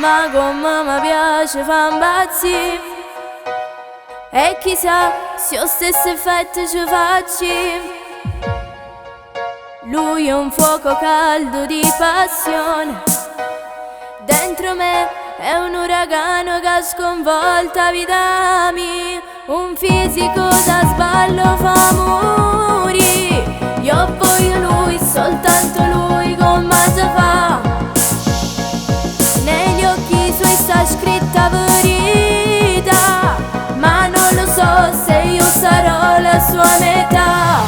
ma come mi piace fa impazzire. E chissà se lo stesso effetto ci facci. Lui è un fuoco caldo di passione, dentro me è un uragano che sconvolta vita mia. Un fisico da sballo fa morire. Io voglio lui, soltanto lui, come si fa. Negli occhi suoi sta scritta verità, ma non lo so se io sarò la sua metà.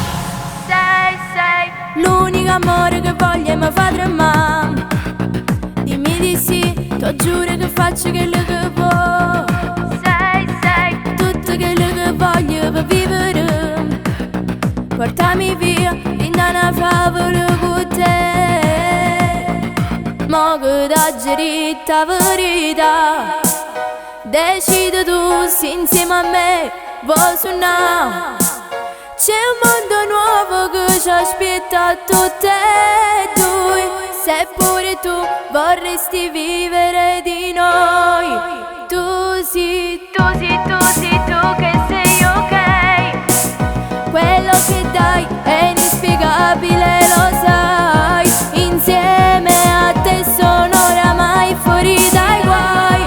Sei l'unico amore che voglio e mi fa tremare. Dimmi di sì, ti giuro che faccio quello che vuoi. Sei tutto quello che voglio per vivere. Portami via in una favola con te. Mo che t'ha geritta verità, decidi tu se insieme a me vuoi suonare. C'è un mondo nuovo che ci aspetta a tutte e due. Se pure tu vorresti vivere di noi. Tu che sei ok. Quello che dai è inspiegabile, lo sai. Insieme a te sono oramai fuori dai guai.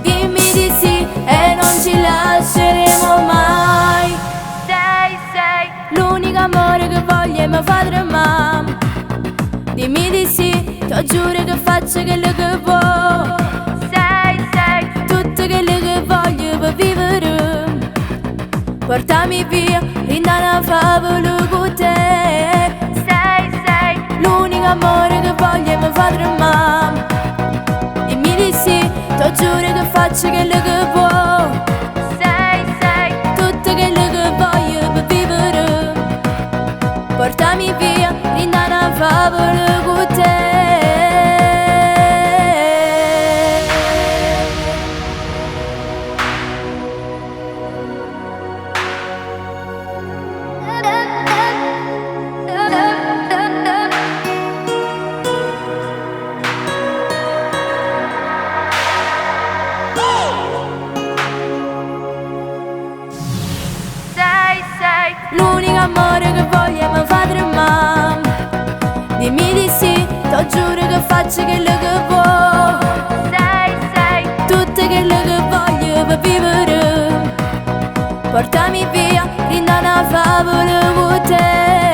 Dimmi di sì e non ci lasceremo mai. Sei l'unico amore che voglio e mi fa tremare. Dimmi di sì, ti giuro che faccio quello che vuoi. Sei tutto quello che voglio per vivere. Portami via in una favola con te. Sei l'unico amore che voglio e mi fa tremare. Dimmi di sì, ti giuro che faccio quello che vuoi. Sei tutto quello che voglio per vivere. Portami via in una favola con te. Sei l'unico amore che voglio e mi fa tremare. Dimmi di sì, ti giuro che faccio quello che vuoi. Sei tutto quello che voglio per vivere. Portami via in una favola con te.